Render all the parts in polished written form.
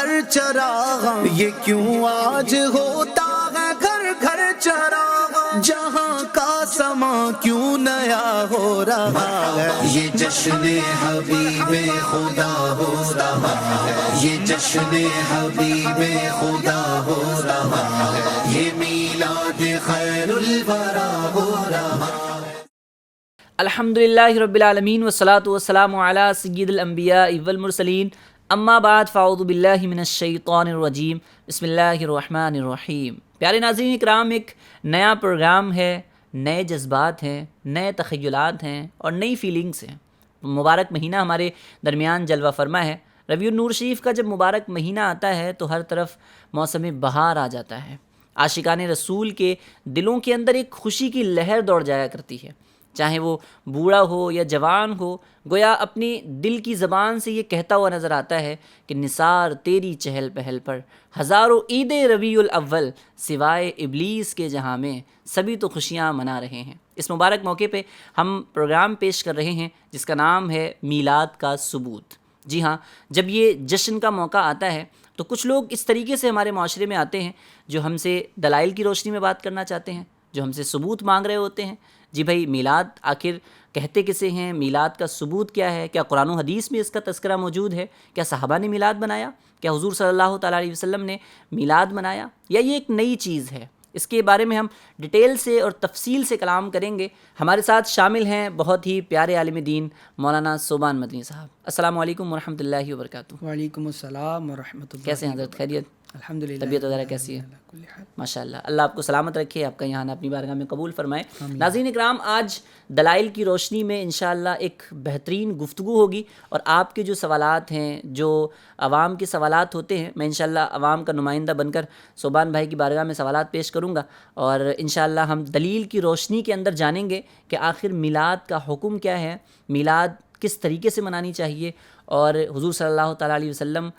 گھر چراغ، یہ کیوں آج ہوتا ہے گھر گھر چراغ، جہاں کا سما کیوں نیا ہو رہا ہے، یہ جشن حبیب خدا ہو رہا ہے، یہ جشن حبیب خدا ہو رہا ہے، یہ میلاد خیر الورا ہو رہا ہے۔ الحمدللہ رب العالمین والصلاة والسلام علی سید الانبیاء والمرسلین، اما بعد فاعوذ باللہ من الشیطان الرجیم، بسم اللہ الرحمن الرحیم۔ پیارے ناظرین اکرام، ایک نیا پروگرام ہے، نئے جذبات ہیں، نئے تخیلات ہیں اور نئی فیلنگس ہیں۔ مبارک مہینہ ہمارے درمیان جلوہ فرما ہے۔ ربیع النور شریف کا جب مبارک مہینہ آتا ہے تو ہر طرف موسم بہار آ جاتا ہے۔ عاشقان رسول کے دلوں کے اندر ایک خوشی کی لہر دوڑ جایا کرتی ہے، چاہے وہ بوڑھا ہو یا جوان ہو، گویا اپنی دل کی زبان سے یہ کہتا ہوا نظر آتا ہے کہ نثار تیری چہل پہل پر، ہزاروں عید ربیع الاول سوائے ابلیس کے جہاں میں سبھی تو خوشیاں منا رہے ہیں۔ اس مبارک موقع پہ ہم پروگرام پیش کر رہے ہیں جس کا نام ہے میلاد کا ثبوت۔ جی ہاں، جب یہ جشن کا موقع آتا ہے تو کچھ لوگ اس طریقے سے ہمارے معاشرے میں آتے ہیں جو ہم سے دلائل کی روشنی میں بات کرنا چاہتے ہیں، جو ہم سے ثبوت مانگ رہے ہوتے ہیں۔ جی بھائی، میلاد آخر کہتے کسے ہیں؟ میلاد کا ثبوت کیا ہے؟ کیا قرآن و حدیث میں اس کا تذکرہ موجود ہے؟ کیا صحابہ نے میلاد بنایا؟ کیا حضور صلی اللہ تعالیٰ علیہ وسلم نے میلاد منایا؟ یا یہ ایک نئی چیز ہے؟ اس کے بارے میں ہم ڈیٹیل سے اور تفصیل سے کلام کریں گے۔ ہمارے ساتھ شامل ہیں بہت ہی پیارے عالم دین مولانا صوبان مدنی صاحب۔ السلام علیکم ورحمۃ اللہ وبرکاتہ۔ وعلیکم السلام ورحمۃ اللہ۔ کیسے ہیں حضرت؟ خیریت؟ الحمدللہ۔ طبیعت وغیرہ کیسی ہے؟ ماشاء اللہ، اللہ آپ کو سلامت رکھے، آپ کا یہاں اپنی بارگاہ میں قبول فرمائے۔ ناظرین اکرام، آج دلائل کی روشنی میں انشاءاللہ ایک بہترین گفتگو ہوگی، اور آپ کے جو سوالات ہیں، جو عوام کے سوالات ہوتے ہیں، میں انشاءاللہ عوام کا نمائندہ بن کر صوبان بھائی کی بارگاہ میں سوالات پیش کروں گا، اور انشاءاللہ ہم دلیل کی روشنی کے اندر جانیں گے کہ آخر میلاد کا حکم کیا ہے، میلاد کس طریقے سے منانی چاہیے، اور حضور صلی اللہ تعالیٰ علیہ وسلم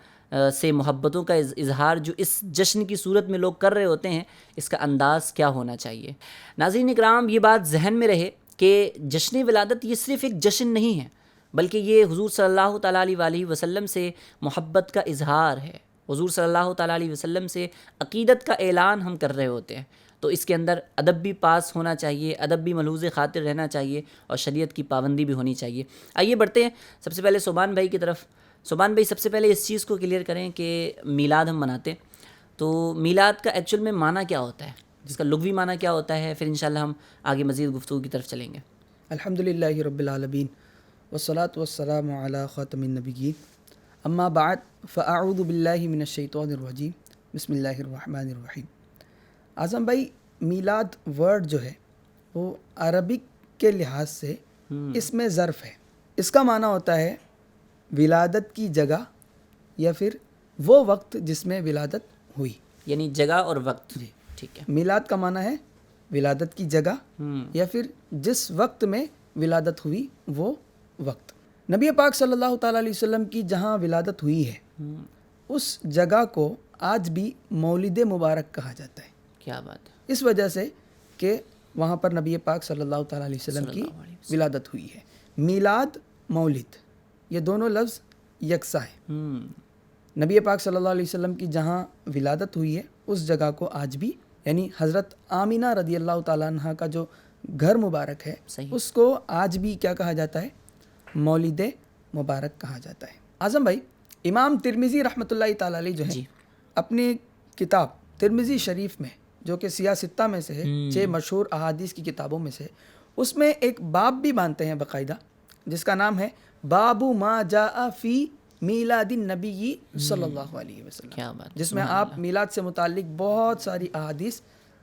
سے محبتوں کا اظہار جو اس جشن کی صورت میں لوگ کر رہے ہوتے ہیں، اس کا انداز کیا ہونا چاہیے۔ ناظرین اکرام، یہ بات ذہن میں رہے کہ جشن ولادت یہ صرف ایک جشن نہیں ہے، بلکہ یہ حضور صلی اللہ تعالیٰ علیہ وسلم سے محبت کا اظہار ہے۔ حضور صلی اللہ تعالیٰ علیہ وسلم سے عقیدت کا اعلان ہم کر رہے ہوتے ہیں، تو اس کے اندر ادب بھی پاس ہونا چاہیے، ادب بھی ملحوظ خاطر رہنا چاہیے، اور شریعت کی پابندی بھی ہونی چاہیے۔ آئیے بڑھتے ہیں سب سے پہلے صوبان بھائی کی طرف۔ صوبان بھائی، سب سے پہلے اس چیز کو کلیئر کریں کہ میلاد ہم مناتے ہیں، تو میلاد کا ایکچوئل میں معنی کیا ہوتا ہے، جس کا لغوی معنی کیا ہوتا ہے، پھر انشاءاللہ ہم آگے مزید گفتگو کی طرف چلیں گے۔ الحمدللہ رب العالمین والصلاة والسلام علی خاتم النبیین، اما بعد فاعوذ باللہ من الشیطان الرجیم، بسم اللہ الرحمن الرحیم۔ اعظم بھائی، میلاد ورڈ جو ہے وہ عربک کے لحاظ سے اس میں ظرف ہے۔ اس کا معنی ہوتا ہے ولادت کی جگہ یا پھر وہ وقت جس میں ولادت ہوئی، یعنی جگہ اور وقت۔ جی ٹھیک ہے۔ میلاد کا معنی ہے ولادت کی جگہ یا پھر جس وقت میں ولادت ہوئی وہ وقت۔ نبی پاک صلی اللہ تعالیٰ علیہ وسلم کی جہاں ولادت ہوئی ہے اس جگہ کو آج بھی مولد مبارک کہا جاتا ہے۔ کیا بات ہے! اس وجہ سے کہ وہاں پر نبی پاک صلی اللہ تعالیٰ علیہ وسلم کی ولادت ہوئی ہے۔ میلاد، مولد، یہ دونوں لفظ یکساں ہیں۔ نبی پاک صلی اللہ علیہ وسلم کی جہاں ولادت ہوئی ہے اس جگہ کو آج بھی، یعنی حضرت آمینہ رضی اللہ تعالیٰ عنہ کا جو گھر مبارک ہے، اس کو آج بھی کیا کہا جاتا ہے؟ مولد مبارک کہا جاتا ہے۔ اعظم بھائی، امام ترمذی رحمۃ اللہ تعالیٰ علیہ جو ہے اپنی کتاب ترمذی شریف میں، جو کہ سیاہ ستہ میں سے ہے، 6 مشہور احادیث کی کتابوں میں سے، اس میں ایک باب بھی باندھتے ہیں باقاعدہ، جس کا نام ہے باب ما جاء فی میلاد النبی صلی اللہ علیہ وسلم۔ کیا بات! جس میں آپ میلاد سے متعلق بہت ساری احادیث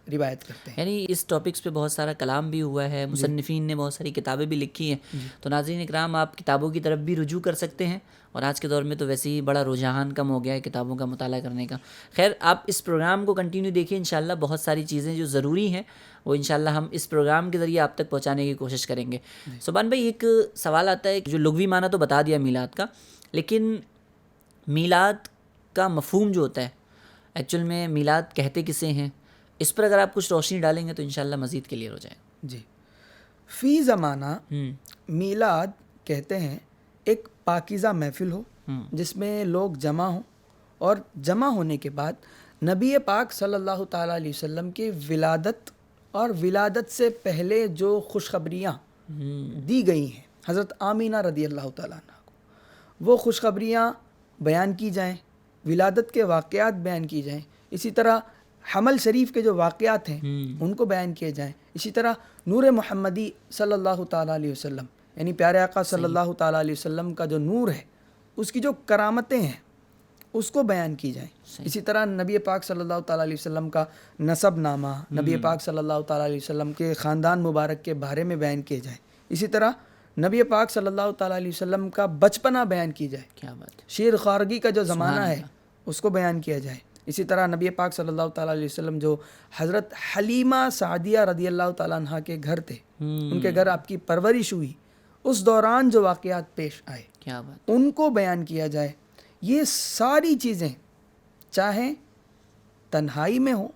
روایت کرتے ہیں۔ یعنی اس ٹاپکس پہ بہت سارا کلام بھی ہوا ہے، مصنفین نے بہت ساری کتابیں بھی لکھی ہیں، تو ناظرین اکرام، آپ کتابوں کی طرف بھی رجوع کر سکتے ہیں، اور آج کے دور میں تو ویسے ہی بڑا رجحان کم ہو گیا ہے کتابوں کا مطالعہ کرنے کا۔ خیر، آپ اس پروگرام کو کنٹینیو دیکھیں، انشاءاللہ بہت ساری چیزیں جو ضروری ہیں وہ انشاءاللہ ہم اس پروگرام کے ذریعے آپ تک پہنچانے کی کوشش کریں گے۔ صوبان بھائی، ایک سوال آتا ہے کہ جو لغوی معنی تو بتا دیا میلاد کا، لیکن میلاد کا مفہوم جو ہوتا ہے، ایکچوئل میں میلاد کہتے کسے ہیں، اس پر اگر آپ کچھ روشنی ڈالیں گے تو انشاءاللہ مزید کلیئر ہو جائے۔ جی، فی زمانہ میلاد کہتے ہیں ایک پاکیزہ محفل ہو جس میں لوگ جمع ہوں اور جمع ہونے کے بعد نبی پاک صلی اللہ تعالیٰ علیہ وسلم کی ولادت اور ولادت سے پہلے جو خوشخبریاں دی گئی ہیں حضرت آمینہ رضی اللہ تعالیٰ عنہ کو، وہ خوشخبریاں بیان کی جائیں، ولادت کے واقعات بیان کی جائیں، اسی طرح حمل شریف کے جو واقعات ہیں ان کو بیان کیے جائیں، اسی طرح نور محمدی صلی اللہ تعالیٰ علیہ وسلم یعنی پیارے آقا صلی اللہ تعالیٰ علیہ وسلم کا جو نور ہے اس کی جو کرامتیں ہیں اس کو بیان کی جائیں، اسی طرح نبی پاک صلی اللہ تعالیٰ علیہ وسلم کا نسب نامہ، نبی پاک صلی اللہ تعالیٰ علیہ وسلم کے خاندان مبارک کے بارے میں بیان کیے جائیں، اسی طرح نبی پاک صلی اللہ تعالیٰ علیہ وسلم کا بچپنا بیان کی جائے، کیا بات ہے، شیر خارگی کا جو زمانہ ہے اس کو بیان کیا جائے، اسی طرح نبی پاک صلی اللہ تعالیٰ علیہ وسلم جو حضرت حلیمہ سعدیہ رضی اللہ تعالیٰ عنہ کے گھر تھے، ان کے گھر آپ کی پرورش ہوئی، اس دوران جو واقعات پیش آئے کیا بات، ان کو بیان کیا جائے۔ یہ ساری چیزیں چاہے تنہائی میں ہو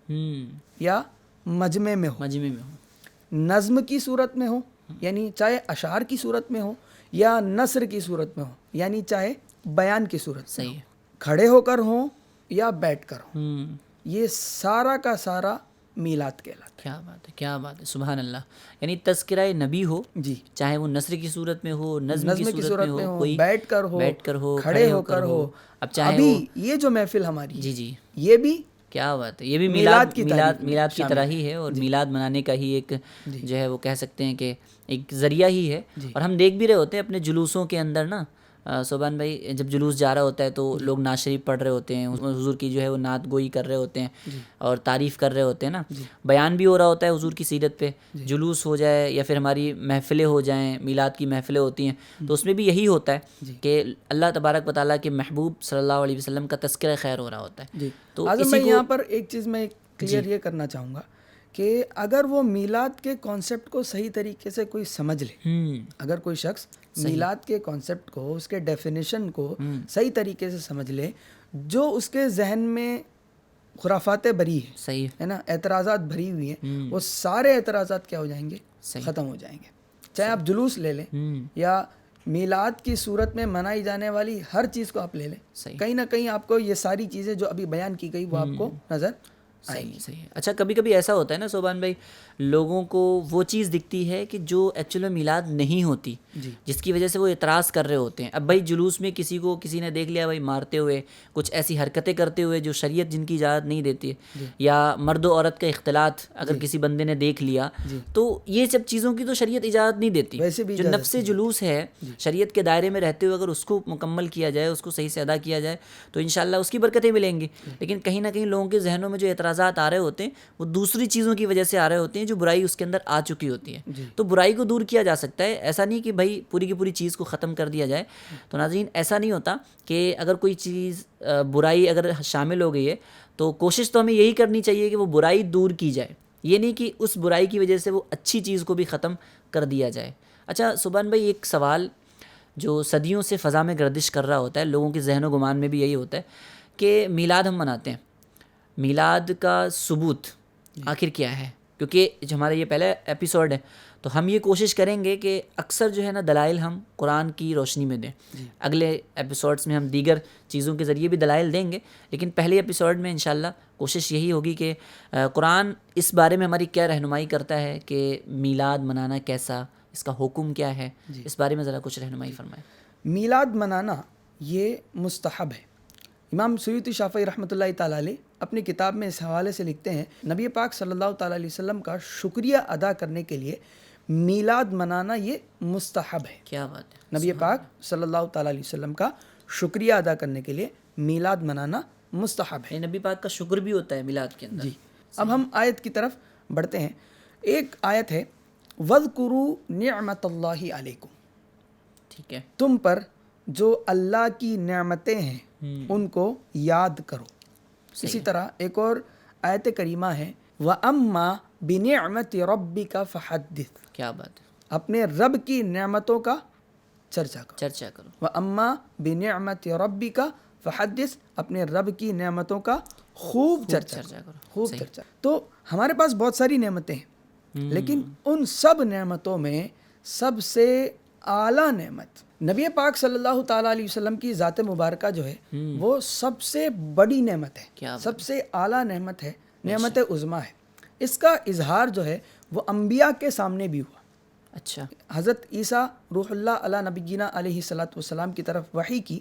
یا مجمع میں ہو، مجمع میں ہو، نظم کی صورت میں ہو یعنی چاہے اشعار کی صورت میں ہو یا نثر کی صورت میں ہو یعنی چاہے بیان کی صورت میں صحیح ہے، کھڑے ہو کر ہوں یا بیٹھ کر ہوں، ہوں، یہ سارا کا سارا میلاد کہلاتا کیا بات ہے، کیا بات ہے، سبحان اللہ، یعنی تذکرہ نبی ہو، ہے۔ جی، چاہے وہ نثر کی صورت میں ہو، نظم کی صورت میں ہو، کوئی بیٹھ کر ہو، بیٹھ کر ہو، کھڑے ہو کر ہو۔ اب چاہے ابھی وہ یہ جو محفل ہماری جی جی یہ بھی کیا بات ہے، یہ بھی میلاد کی میلاد کی طرح ہی ہے، اور میلاد منانے کا ہی ایک جو ہے وہ کہہ سکتے ہیں کہ ایک ذریعہ ہی ہے، اور ہم دیکھ بھی رہے ہوتے ہیں اپنے جلوسوں کے اندر نا، صوبان بھائی جب جلوس جا رہا ہوتا ہے تو لوگ نعت شریف پڑھ رہے ہوتے ہیں، حضور کی جو ہے وہ نعت گوئی کر رہے ہوتے ہیں اور تعریف کر رہے ہوتے ہیں نا، بیان بھی ہو رہا ہوتا ہے حضور کی سیرت پہ، جلوس ہو جائے یا پھر ہماری محفلیں ہو جائیں، میلاد کی محفلیں ہوتی ہیں تو اس میں بھی یہی ہوتا ہے کہ اللہ تبارک و تعالیٰ کے محبوب صلی اللہ علیہ وسلم کا تذکرہ خیر ہو رہا ہوتا ہے۔ جی، تو اعظم میں یہاں پر ایک چیز میں کلیئر یہ کرنا چاہوں گا کہ اگر وہ میلاد کے کانسیپٹ کو صحیح طریقے سے کوئی سمجھ لے، اگر کوئی شخص میلاد کے کانسیپٹ کو، اس کے ڈیفینیشن کو صحیح طریقے سے سمجھ لے، جو اس کے ذہن میں خرافات بری ہے، صحیح ہے نا، اعتراضات بھری ہوئی ہیں، وہ سارے اعتراضات کیا ہو جائیں گے؟ ختم ہو جائیں گے۔ چاہے آپ جلوس لے لیں یا میلاد کی صورت میں منائی جانے والی ہر چیز کو آپ لے لیں، کہیں نہ کہیں آپ کو یہ ساری چیزیں جو ابھی بیان کی گئی وہ آپ کو نظر آئیں گی۔ صحیح ہے۔ اچھا کبھی کبھی ایسا ہوتا ہے نا صوبان بھائی، لوگوں کو وہ چیز دکھتی ہے کہ جو ایکچوئل میں میلاد نہیں ہوتی، جس کی وجہ سے وہ اعتراض کر رہے ہوتے ہیں۔ اب بھائی جلوس میں کسی نے دیکھ لیا بھائی مارتے ہوئے، کچھ ایسی حرکتیں کرتے ہوئے جو شریعت جن کی اجازت نہیں دیتی ہے، یا مرد و عورت کا اختلاط اگر کسی بندے نے دیکھ لیا، تو یہ سب چیزوں کی تو شریعت اجازت نہیں دیتی۔ جو نفس جلوس ہے شریعت کے دائرے میں رہتے ہوئے اگر اس کو مکمل کیا جائے، اس کو صحیح سے ادا کیا جائے تو انشاءاللہ اس کی برکتیں ملیں گی۔ لیکن کہیں نہ کہیں لوگوں کے ذہنوں میں جو اعتراضات آ رہے ہوتے ہیں وہ دوسری چیزوں کی وجہ سے آ رہے ہوتے ہیں جو برائی اس کے اندر آ چکی ہوتی ہے۔ تو برائی کو دور کیا جا سکتا ہے، ایسا نہیں کہ بھائی پوری کی پوری چیز کو ختم کر دیا جائے۔ تو ناظرین ایسا نہیں ہوتا کہ اگر کوئی چیز برائی اگر شامل ہو گئی ہے تو کوشش تو ہمیں یہی کرنی چاہیے کہ وہ برائی دور کی جائے، یہ نہیں کہ اس برائی کی وجہ سے وہ اچھی چیز کو بھی ختم کر دیا جائے۔ اچھا سبحان بھائی، ایک سوال جو صدیوں سے فضا میں گردش کر رہا ہوتا ہے، لوگوں کے ذہن و گمان میں بھی یہی ہوتا ہے کہ میلاد ہم مناتے ہیں، میلاد کا ثبوت آخر کیا ہے؟ کیونکہ جو ہمارا یہ پہلا ایپیسوڈ ہے تو ہم یہ کوشش کریں گے کہ اکثر جو ہے نا دلائل ہم قرآن کی روشنی میں دیں۔ اگلے ایپیسوڈز میں ہم دیگر چیزوں کے ذریعے بھی دلائل دیں گے، لیکن پہلے ایپیسوڈ میں انشاءاللہ کوشش یہی ہوگی کہ قرآن اس بارے میں ہماری کیا رہنمائی کرتا ہے کہ میلاد منانا کیسا، اس کا حکم کیا ہے، اس بارے میں ذرا کچھ رہنمائی فرمائیں۔ میلاد منانا یہ مستحب ہے۔ امام سیوطی شافعی رحمۃ اللہ تعالیٰ علیہ اپنی کتاب میں اس حوالے سے لکھتے ہیں، نبی پاک صلی اللہ تعالیٰ علیہ وسلم کا شکریہ ادا کرنے کے لیے میلاد منانا یہ مستحب ہے۔ کیا بات ہے، نبی پاک صلی اللہ تعالیٰ علیہ وسلم کا شکریہ ادا کرنے کے لیے میلاد منانا مستحب ہے۔ نبی پاک کا شکر بھی ہوتا ہے میلاد کے اندر۔ جی، اب ہم آیت کی طرف بڑھتے ہیں۔ ایک آیت ہے وَاذْكُرُوا نِعْمَتَ اللَّهِ عَلَيْكُمْ، ٹھیک ہے، تم پر جو اللہ کی نعمتیں ہیں ان کو یاد کرو۔ اسی طرح ایک اور آیت کریمہ ہے وَأَمَّا بِنِعْمَةِ رَبِّكَ فَحَدِّثْ، کیا بات ہے، اپنے رب کی نعمتوں کا چرچا کرو۔ وَأَمَّا بِنِعْمَةِ رَبِّكَ فَحَدِّثْ، اپنے رب کی نعمتوں کا خوب چرچا کرو، خوب چرچا۔ تو ہمارے پاس بہت ساری نعمتیں ہیں، لیکن ان سب نعمتوں میں سب سے اعلیٰ نعمت نبی پاک صلی اللہ تعالیٰ علیہ وسلم کی ذات مبارکہ جو ہے وہ سب سے بڑی نعمت ہے، سب سے اعلیٰ نعمت ہے، نعمت عظمیٰ ہے. اس کا اظہار جو ہے وہ انبیاء کے سامنے بھی ہوا. اچھا. حضرت عیسیٰ روح اللہ علی نبینا علیہ الصلوۃ والسلام کی طرف وحی کی،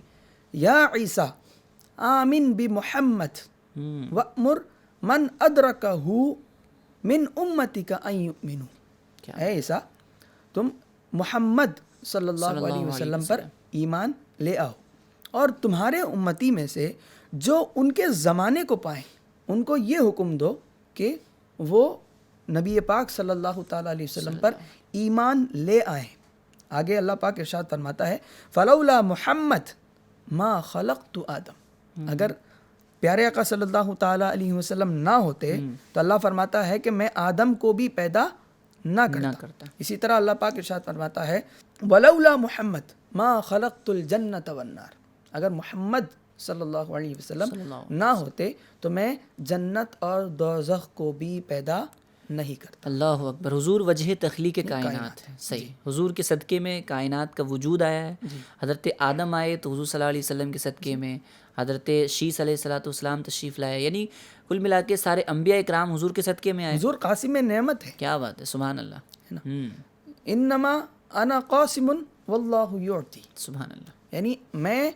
یا عیسیٰ آمن بمحمد وأمر من ادرکہ من امتک ان یؤمنوا. اے عیسیٰ تم محمد صلی اللہ علیہ وسلم پر ایمان لے آؤ، اور تمہارے امتی میں سے جو ان کے زمانے کو پائیں ان کو یہ حکم دو کہ وہ نبی پاک صلی اللہ تعالیٰ علیہ وسلم پر ایمان لے آئیں. آگے اللہ پاک ارشاد فرماتا ہے فلولا محمد ما خلقت آدم. اگر پیارے آقا صلی اللہ تعالیٰ علیہ وسلم نہ ہوتے تو اللہ فرماتا ہے کہ میں آدم کو بھی پیدا نہ کرتا. اسی طرح اللہ پاک ارشاد فرماتا ہے ولولا محمد ما خلقت الجنت والنار. اگر محمد صلی اللہ علیہ وسلم نہ ہوتے تو میں جنت اور دوزخ کو بھی پیدا نہیں کرتا. اللہ اکبر. حضور وجہ تخلیق کائنات ہے. صحیح. حضور کے صدقے میں کائنات کا وجود آیا ہے. حضرت آدم آئے تو حضور صلی اللہ علیہ وسلم کے صدقے میں، حضرت شیس علیہ الصلوۃ والسلام تشریف لائے. یعنی کل ملا کے سارے انبیاء اکرام حضور کے صدقے میں آئے. حضور قاسم نعمت ہے. کیا بات ہے. سبحان اللہ. انما انا قاسم واللہ یعطی. سبحان اللہ. یعنی میں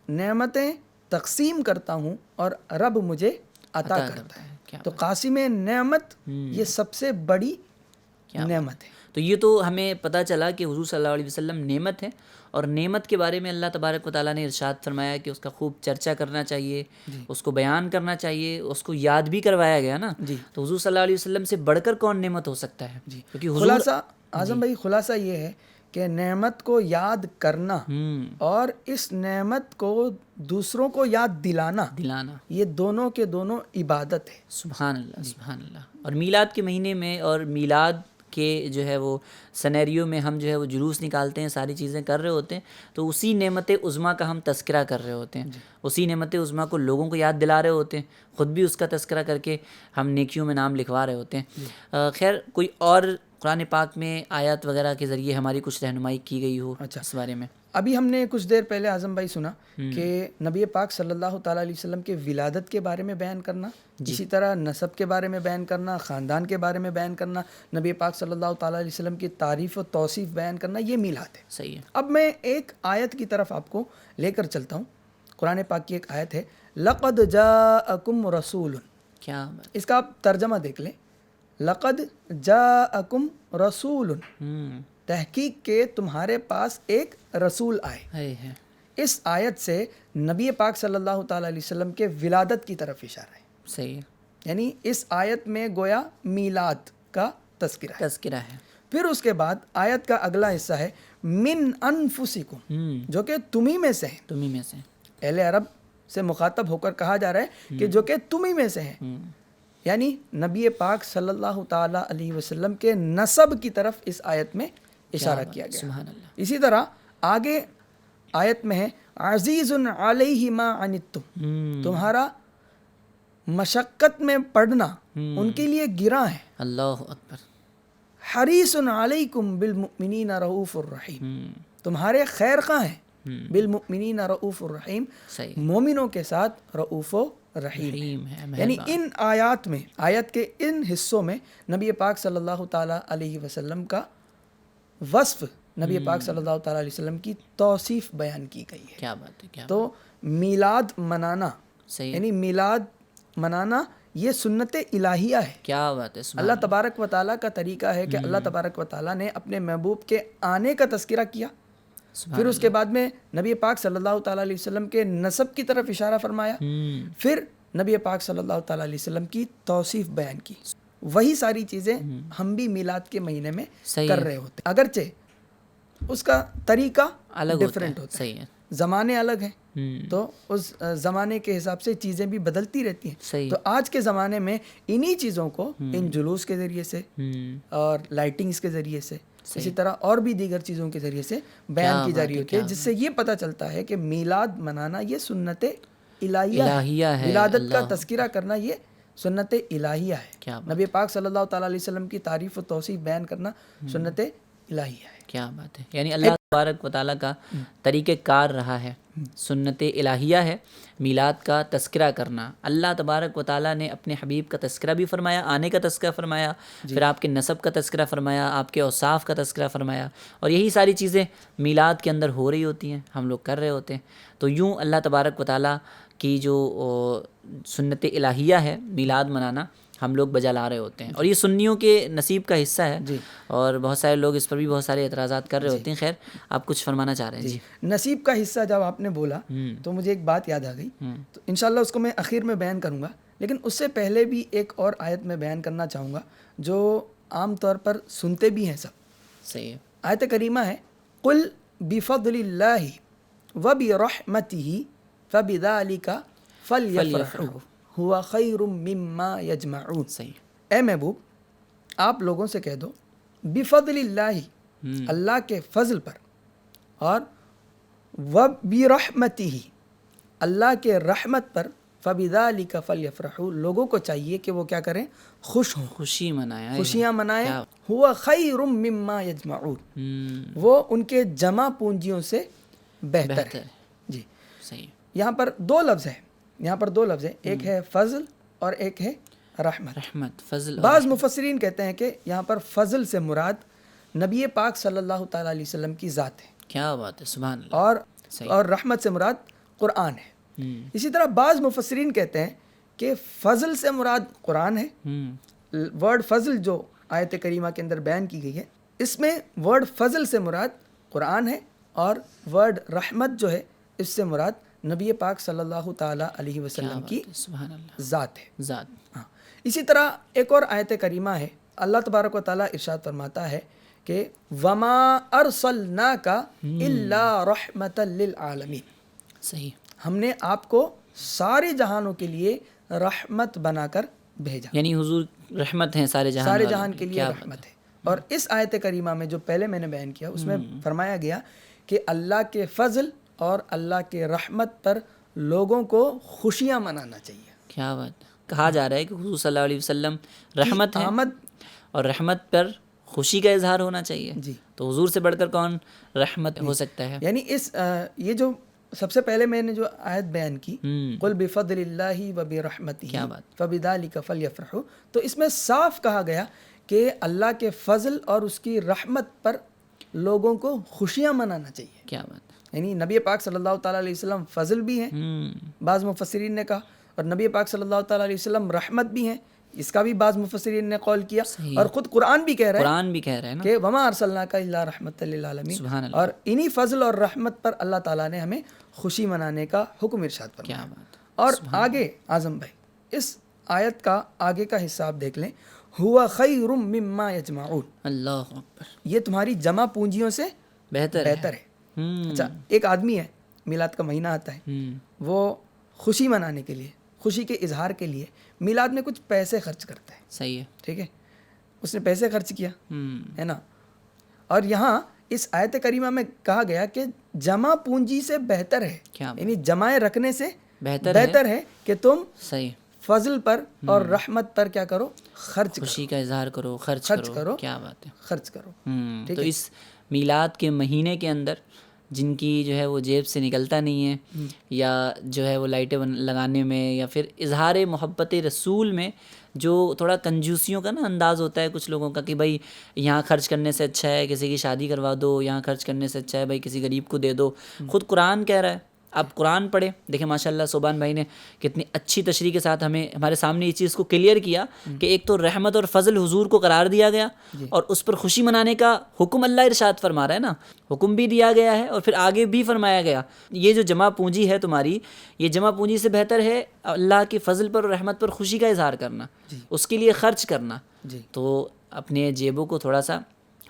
نعمتیں تقسیم کرتا ہوں اور رب مجھے عطا کرتا ہے. تو قاسم نعمت یہ سب سے بڑی نعمت ہے. تو یہ تو ہمیں پتہ چلا کہ حضور صلی اللہ علیہ وسلم نعمت ہے، اور نعمت کے بارے میں اللہ تبارک و تعالیٰ نے ارشاد فرمایا کہ اس کا خوب چرچا کرنا چاہیے، اس کو بیان کرنا چاہیے، اس کو یاد بھی کروایا گیا نا. تو حضور صلی اللہ علیہ وسلم سے بڑھ کر کون نعمت ہو سکتا ہے؟ کیونکہ حضور خلاصہ اعظم بھائی، خلاصہ یہ ہے کہ نعمت کو یاد کرنا اور اس نعمت کو دوسروں کو یاد دلانا یہ دونوں کے دونوں عبادت ہے. سبحان اللہ. سبحان اللہ. اور میلاد کے مہینے میں اور میلاد کے جو ہے وہ سینیریو میں ہم جو ہے وہ جلوس نکالتے ہیں، ساری چیزیں کر رہے ہوتے ہیں، تو اسی نعمت عظمیٰ کا ہم تذکرہ کر رہے ہوتے ہیں. اسی نعمت عظمیٰ کو لوگوں کو یاد دلا رہے ہوتے ہیں، خود بھی اس کا تذکرہ کر کے ہم نیکیوں میں نام لکھوا رہے ہوتے ہیں. خیر، کوئی اور قرآن پاک میں آیات وغیرہ کے ذریعے ہماری کچھ رہنمائی کی گئی ہو اس بارے میں؟ ابھی ہم نے کچھ دیر پہلے اعظم بھائی سنا کہ نبی پاک صلی اللہ تعالیٰ علیہ وسلم کے ولادت کے بارے میں بیان کرنا، اسی طرح نسب کے بارے میں بیان کرنا، خاندان کے بارے میں بیان کرنا، نبی پاک صلی اللہ تعالیٰ علیہ وسلم کی تعریف و توصیف بیان کرنا، یہ میلاد ہے. صحیح ہے. اب میں ایک آیت کی طرف آپ کو لے کر چلتا ہوں. قرآن پاک کی ایک آیت ہے لقد جاءکم رسول. کیا اس کا آپ ترجمہ دیکھ لیں. لقد جاءکم رسول، تحقیق کے تمہارے پاس ایک رسول آئے. اس آیت سے نبی پاک صلی اللہ تعالیٰ علیہ وسلم کے ولادت کی طرف اشارہ ہے. صحیح. یعنی اس آیت میں گویا میلاد کا تذکرہ ہے. پھر اس کے بعد آیت کا اگلا حصہ ہے من انفسکم، جو کہ تمہیں میں سے ہیں. اہل عرب سے مخاطب ہو کر کہا جا رہا ہے کہ جو کہ تمہیں میں سے ہیں، یعنی نبی پاک صلی اللہ تعالیٰ علیہ وسلم کے نسب کی طرف اس آیت میں اشارہ کیا گیا. سبحان اللہ. اسی طرح آگے آیت میں ہے عزیز علیہ ما عنتم، تمہارا مشقت میں پڑنا ان کے لیے گراں ہے. اللہ اکبر. حریص علیکم بالمؤمنین رؤوف الرحیم، تمہارے خیر خواہ ہیں. بالمؤمنین رؤوف الرحیم، مومنوں کے ساتھ رؤوف و رحیم ہے. یعنی ان آیات میں، آیت کے ان حصوں میں نبی پاک صلی اللہ تعالیٰ علیہ وسلم کا وصف، نبی پاک صلی اللہ تعالیٰ علیہ وسلم کی توصیف بیان کی گئی ہے. کیا بات ہے. تو میلاد منانا، یعنی میلاد منانا یہ سنت الہیہ ہے. کیا بات ہے. اللہ تبارک و تعالیٰ کا طریقہ ہے کہ اللہ تبارک و تعالیٰ نے اپنے محبوب کے آنے کا تذکرہ کیا، پھر اس کے بعد میں نبی پاک صلی اللہ تعالیٰ علیہ وسلم کے نسب کی طرف اشارہ فرمایا، پھر نبی پاک صلی اللہ تعالیٰ علیہ وسلم کی توصیف بیان کی. وہی ساری چیزیں ہم بھی میلاد کے مہینے میں کر رہے ہوتے ہیں، اگرچہ اس کا طریقہ ڈیفرنٹ ہوتا ہے، زمانے الگ ہیں، تو اس زمانے کے حساب سے چیزیں بھی بدلتی رہتی ہیں. تو آج کے زمانے میں انہی چیزوں کو ان جلوس کے ذریعے سے اور لائٹنگز کے ذریعے سے، اسی طرح اور بھی دیگر چیزوں کے ذریعے سے بیان کی جا رہی ہوتی ہے، جس سے یہ پتہ چلتا ہے کہ میلاد منانا یہ سنت الہیہ ہے. ولادت کا تذکرہ کرنا یہ سنت الہیہ ہے. نبی پاک صلی اللہ تعالیٰ علیہ وسلم کی تعریف و توصیف بیان کرنا سنت الہیہ ہے. کیا بات ہے. یعنی اللہ تبارک و تعالیٰ کا طریقہ کار رہا ہے، سنت الہیہ ہے میلاد کا تذکرہ کرنا۔ اللہ تبارک و تعالیٰ نے اپنے حبیب کا تذکرہ بھی فرمایا، آنے کا تذکرہ فرمایا، پھر آپ کے نسب کا تذکرہ فرمایا، آپ کے اوصاف کا تذکرہ فرمایا، اور یہی ساری چیزیں میلاد کے اندر ہو رہی ہوتی ہیں، ہم لوگ کر رہے ہوتے ہیں۔ تو یوں اللہ تبارک و تعالیٰ کی جو سنت الہیہ ہے میلاد منانا، ہم لوگ بجا لا رہے ہوتے ہیں، اور یہ سنیوں کے نصیب کا حصہ ہے، اور بہت سارے لوگ اس پر بھی بہت سارے اعتراضات کر رہے ہوتے ہیں۔ خیر آپ کچھ فرمانا چاہ رہے ہیں؟ جی نصیب کا حصہ جب آپ نے بولا تو مجھے ایک بات یاد آ گئی، تو انشاءاللہ اس کو میں اخیر میں بیان کروں گا، لیکن اس سے پہلے بھی ایک اور آیت میں بیان کرنا چاہوں گا جو عام طور پر سنتے بھی ہیں سب۔ صحیح ہے۔ آیت کریمہ ہے قل بفضل اللہ وبرحمتہ فبذلک فلیفرحوا ہوا خیر مما یجمعون۔ صحیح۔ اے محبوب آپ لوگوں سے کہہ دو بفضل اللہ، اللہ کے فضل پر، اور وبرحمتہ، اللہ کے رحمت پر، فبذلک فلیفرحوا، لوگوں کو چاہیے کہ وہ کیا کریں؟ خوش ہوں، خوشی منائیں، خوشیاں منائیں۔ ہوا خیر مما یجمعون، وہ ان کے جمع پونجیوں سے بہتر ہے۔ جی صحیح۔ یہاں پر دو لفظ ہیں، یہاں پر دو لفظ ہیں، ایک ہے فضل اور ایک ہے رحمت۔ رحمت، فضل۔ بعض مفسرین کہتے ہیں کہ یہاں پر فضل سے مراد نبی پاک صلی اللہ تعالیٰ علیہ وسلم کی ذات ہے، کیا بات ہے، سبحان اللہ۔ اور رحمت سے مراد قرآن ہے۔ اسی طرح بعض مفسرین کہتے ہیں کہ فضل سے مراد قرآن ہے۔ ورڈ فضل جو آیت کریمہ کے اندر بیان کی گئی ہے، اس میں ورڈ فضل سے مراد قرآن ہے، اور ورڈ رحمت جو ہے اس سے مراد نبی پاک صلی اللہ تعالیٰ علیہ وسلم کی سبحان اللہ، ذات ہے۔ ذات۔ ہاں، اسی طرح ایک اور آیت کریمہ ہے، اللہ تبارک و تعالیٰ ارشاد فرماتا ہے کہ وما ارسلناک الا رحمتا للعالمین، صحیح۔ ہم نے آپ کو سارے جہانوں کے لیے رحمت بنا کر بھیجا، یعنی حضور رحمت ہیں سارے جہان، سارے جہان کے لیے رحمت ہے۔ اور اس آیت کریمہ میں جو پہلے میں نے بیان کیا اس میں فرمایا گیا کہ اللہ کے فضل اور اللہ کے رحمت پر لوگوں کو خوشیاں منانا چاہیے۔ کیا بات، کہا جا رہا ہے کہ حضور صلی اللہ علیہ وسلم رحمت ہے، آمد اور رحمت پر خوشی کا اظہار ہونا چاہیے۔ جی، تو حضور سے بڑھ کر کون رحمت ہو سکتا ہے؟ یعنی اس یہ جو سب سے پہلے میں نے جو آیت بیان کی قل بفضل اللہ وبرحمتہ فبذلک فلیفرحوا، تو اس میں صاف کہا گیا کہ اللہ کے فضل اور اس کی رحمت پر لوگوں کو خوشیاں منانا چاہیے۔ کیا بات، یعنی نبی پاک صلی اللہ تعالیٰ علیہ وسلم فضل بھی ہیں، بعض مفسرین نے کہا، اور نبی پاک صلی اللہ تعالیٰ علیہ وسلم رحمت بھی ہیں، اس کا بھی بعض مفسرین نے قول کیا، اور خود قرآن بھی کہہ رہا ہے، قرآن بھی کہہ رہا ہے نا کہ وما ارسلناک الا رحمتا للعالمین، سبحان اللہ۔ اور انہی فضل اور رحمت پر اللہ تعالیٰ نے ہمیں خوشی منانے کا حکم ارشاد فرمایا۔ کیا بات، اور آگے اعظم بھائی اس آیت کا آگے کا حصہ آپ دیکھ لیں، ہوا خیر مما یجمعون، اللہ اکبر، یہ تمہاری جمع پونجیوں سے بہتر ہے۔ اچھا، ایک آدمی ہے، میلاد کا مہینہ آتا ہے، وہ خوشی منانے کے لیے، خوشی کے اظہار کے لیے میلاد میں کچھ پیسے خرچ کرتا ہے، صحیح ہے، ٹھیک ہے، اس نے پیسے خرچ کیا ہے نا، اور یہاں اس آیت کریمہ میں کہا گیا کہ جمع پونجی سے بہتر ہے، یعنی جمع رکھنے سے بہتر ہے کہ تم صحیح فضل پر اور رحمت پر کیا کرو؟ خرچ کرو، خوشی کا اظہار کرو، خرچ کرو۔ کیا بات ہے، خرچ کرو۔ تو اس میلاد کے مہینے کے اندر جن کی جو ہے وہ جیب سے نکلتا نہیں ہے، یا جو ہے وہ لائٹیں لگانے میں، یا پھر اظہار محبت رسول میں جو تھوڑا کنجوسیوں کا نا انداز ہوتا ہے کچھ لوگوں کا، کہ بھائی یہاں خرچ کرنے سے اچھا ہے کسی کی شادی کروا دو، یہاں خرچ کرنے سے اچھا ہے بھائی کسی غریب کو دے دو۔ خود قرآن کہہ رہا ہے، آپ قرآن پڑھیں، دیکھیں ماشاء اللہ صوبان بھائی نے کتنی اچھی تشریح کے ساتھ ہمارے سامنے اس چیز کو کلیئر کیا کہ ایک تو رحمت اور فضل حضور کو قرار دیا گیا، اور اس پر خوشی منانے کا حکم اللہ ارشاد فرما رہا ہے نا، حکم بھی دیا گیا ہے، اور پھر آگے بھی فرمایا گیا یہ جو جمع پونجی ہے تمہاری، یہ جمع پونجی سے بہتر ہے اللہ کے فضل پر اور رحمت پر خوشی کا اظہار کرنا، اس کے لیے خرچ کرنا۔ تو اپنے جیبوں کو تھوڑا سا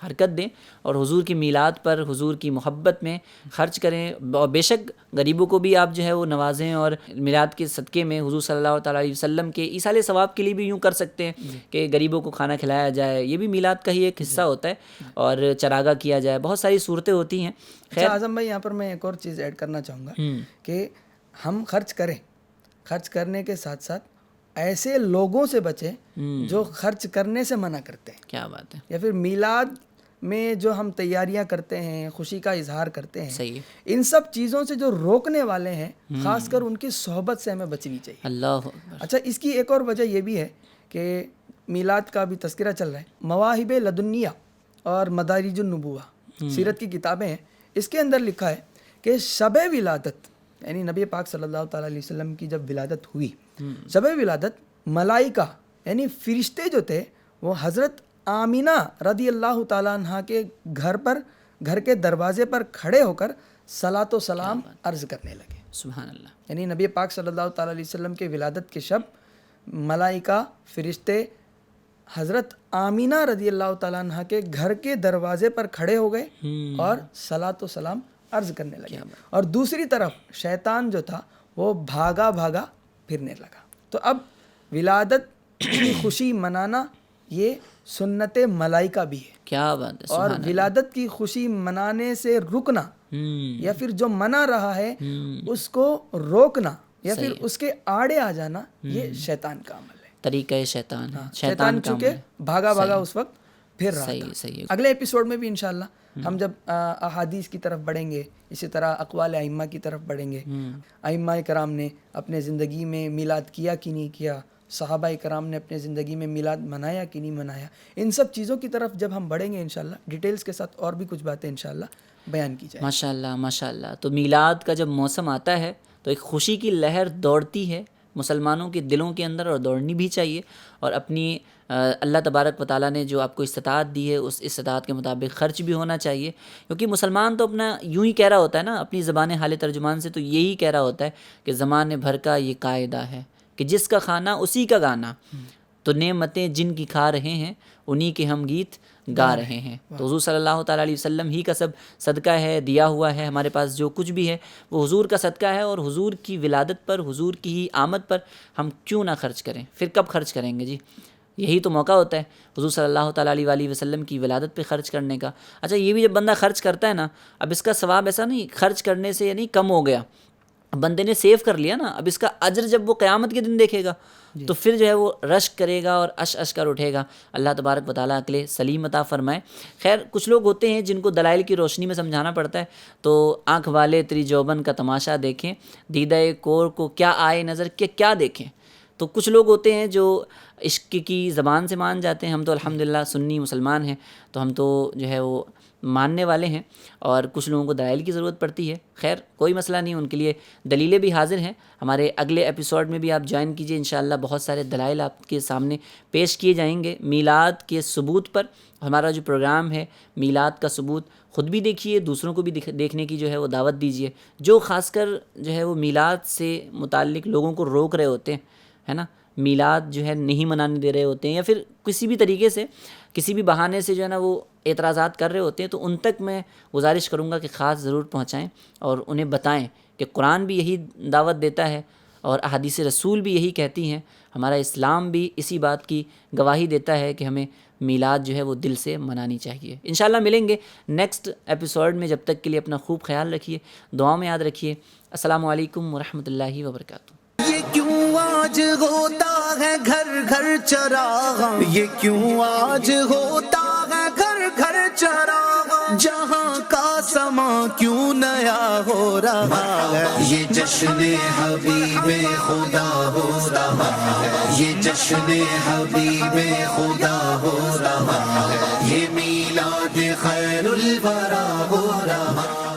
حرکت دیں اور حضور کی میلاد پر، حضور کی محبت میں خرچ کریں، اور بے شک غریبوں کو بھی آپ جو ہے وہ نوازیں، اور میلاد کے صدقے میں حضور صلی اللہ تعالیٰ علیہ وسلم کے ایصال ثواب کے لیے بھی یوں کر سکتے ہیں کہ غریبوں کو کھانا کھلایا جائے، یہ بھی میلاد کا ہی ایک حصہ ہوتا ہے، اور چراغاں کیا جائے، بہت ساری صورتیں ہوتی ہیں۔ خیر اعظم بھائی یہاں پر میں ایک اور چیز ایڈ کرنا چاہوں گا کہ ہم خرچ کریں، خرچ کرنے کے ساتھ ساتھ ایسے لوگوں سے بچیں جو خرچ کرنے سے منع کرتے ہیں۔ کیا بات ہے، یا پھر میلاد میں جو ہم تیاریاں کرتے ہیں، خوشی کا اظہار کرتے ہیں، صحیح، ان سب چیزوں سے جو روکنے والے ہیں خاص کر ان کی صحبت سے ہمیں بچنی چاہیے۔ اللہ اکبر، اچھا، اس کی ایک اور وجہ یہ بھی ہے کہ میلاد کا بھی تذکرہ چل رہا ہے، مواہب لدنیہ اور مدارج النبوہ سیرت کی کتابیں ہیں، اس کے اندر لکھا ہے کہ شب ولادت یعنی نبی پاک صلی اللہ تعالیٰ علیہ وسلم کی جب ولادت ہوئی، شب ولادت ملائکہ یعنی فرشتے جو تھے وہ حضرت آمینہ رضی اللہ تعالیٰ عنہ کے گھر کے دروازے پر کھڑے ہو کر صلاۃ و سلام عرض کرنے لگے۔ سبحان اللہ، یعنی نبی پاک صلی اللہ تعالیٰ علیہ وسلم کے ولادت کے شب ملائکہ فرشتے حضرت آمینہ رضی اللہ تعالیٰ عنہ کے گھر کے دروازے پر کھڑے ہو گئے اور صلاۃ و سلام عرض کرنے لگے، اور دوسری طرف شیطان جو تھا وہ بھاگا بھاگا پھرنے لگا۔ تو اب ولادت کی خوشی منانا یہ سنت ملائکہ بھی ہے، کیا بات ہے، اور ولادت کی خوشی منانے سے رکنا یا پھر جو منا رہا ہے اس کو روکنا یا پھر اس کے آڑے آ جانا، یہ شیطان کا عمل ہے، طریقہ شیطان، شیطان چونکہ بھاگا بھاگا اس وقت پھر رہا تھا۔ صحیح، اگلے ایپیسوڈ میں بھی انشاءاللہ ہم جب احادیث کی طرف بڑھیں گے، اسی طرح اقوال ائمہ کی طرف بڑھیں گے، ائمہ کرام نے اپنے زندگی میں میلاد کیا کہ نہیں کیا، صحابہ کرام نے اپنے زندگی میں میلاد منایا کہ نہیں منایا، ان سب چیزوں کی طرف جب ہم بڑھیں گے انشاءاللہ ڈیٹیلز کے ساتھ اور بھی کچھ باتیں انشاءاللہ بیان کی جائیں۔ ماشاءاللہ ماشاءاللہ۔ تو میلاد کا جب موسم آتا ہے تو ایک خوشی کی لہر دوڑتی ہے مسلمانوں کے دلوں کے اندر، اور دوڑنی بھی چاہیے، اور اپنی اللہ تبارک و تعالیٰ نے جو آپ کو استطاعت دی ہے اس استطاعت کے مطابق خرچ بھی ہونا چاہیے، کیونکہ مسلمان تو اپنا یوں ہی کہہ رہا ہوتا ہے نا، اپنی زبان حال ترجمان سے تو یہی کہہ رہا ہوتا ہے کہ زمانے بھر کا یہ قاعدہ ہے کہ جس کا کھانا اسی کا گانا، تو نعمتیں جن کی کھا رہے ہیں انہی کے ہم گیت گا رہے ہیں۔ تو حضور صلی اللہ تعالیٰ علیہ وسلم ہی کا سب صدقہ ہے، دیا ہوا ہے، ہمارے پاس جو کچھ بھی ہے وہ حضور کا صدقہ ہے، اور حضور کی ولادت پر، حضور کی ہی آمد پر ہم کیوں نہ خرچ کریں؟ پھر کب خرچ کریں گے جی؟ یہی تو موقع ہوتا ہے حضور صلی اللہ تعالیٰ علیہ وسلم کی ولادت پہ خرچ کرنے کا۔ اچھا، یہ بھی جب بندہ خرچ کرتا ہے نا، اب اس کا ثواب ایسا نہیں خرچ کرنے سے یعنی کم ہو گیا، بندے نے سیو کر لیا نا، اب اس کا اجر جب وہ قیامت کے دن دیکھے گا تو پھر جو ہے وہ رشک کرے گا اور اش کر اٹھے گا۔ اللہ تبارک و تعالیٰ عقل سلیم عطا فرمائے۔ خیر، کچھ لوگ ہوتے ہیں جن کو دلائل کی روشنی میں سمجھانا پڑتا ہے، تو آنکھ والے تری جوبن کا تماشا دیکھیں، دیدہ کور کو کیا آئے نظر کہ کیا دیکھیں۔ تو کچھ لوگ ہوتے ہیں جو عشق کی زبان سے مان جاتے ہیں، ہم تو الحمدللہ سنی مسلمان ہیں تو ہم تو جو ہے وہ ماننے والے ہیں، اور کچھ لوگوں کو دلائل کی ضرورت پڑتی ہے۔ خیر، کوئی مسئلہ نہیں، ان کے لیے دلیلیں بھی حاضر ہیں۔ ہمارے اگلے ایپیسوڈ میں بھی آپ جوائن کیجئے، انشاءاللہ بہت سارے دلائل آپ کے سامنے پیش کیے جائیں گے میلاد کے ثبوت پر۔ ہمارا جو پروگرام ہے میلاد کا ثبوت خود بھی دیکھیے، دوسروں کو بھی دیکھنے کی جو ہے وہ دعوت دیجیے، جو خاص کر جو ہے وہ میلاد سے متعلق لوگوں کو روک رہے ہوتے ہیں، ہے نا، میلاد جو ہے نہیں منانے دے رہے ہوتے ہیں، یا پھر کسی بھی طریقے سے کسی بھی بہانے سے جو ہے نا وہ اعتراضات کر رہے ہوتے ہیں، تو ان تک میں گزارش کروں گا کہ خاص ضرور پہنچائیں اور انہیں بتائیں کہ قرآن بھی یہی دعوت دیتا ہے اور احادیث رسول بھی یہی کہتی ہیں، ہمارا اسلام بھی اسی بات کی گواہی دیتا ہے کہ ہمیں میلاد جو ہے وہ دل سے منانی چاہیے۔ انشاءاللہ ملیں گے نیکسٹ ایپیسوڈ میں، جب تک کے لیے اپنا خوب خیال رکھیے، دعاؤں میں یاد رکھیے۔ السلام علیکم ورحمۃ اللہ وبرکاتہ۔ یہ کیوں آج ہوتا ہے گھر گھر چراغ، یہ کیوں آج ہوتا ہے گھر گھر چراغ، جہاں کا سما کیوں نیا ہو رہا ہے، یہ جشن حبیب خدا ہو رہا ہے، یہ جشن حبیب خدا ہو رہا ہے، یہ میلاد خیر الورا ہو رہا ہے۔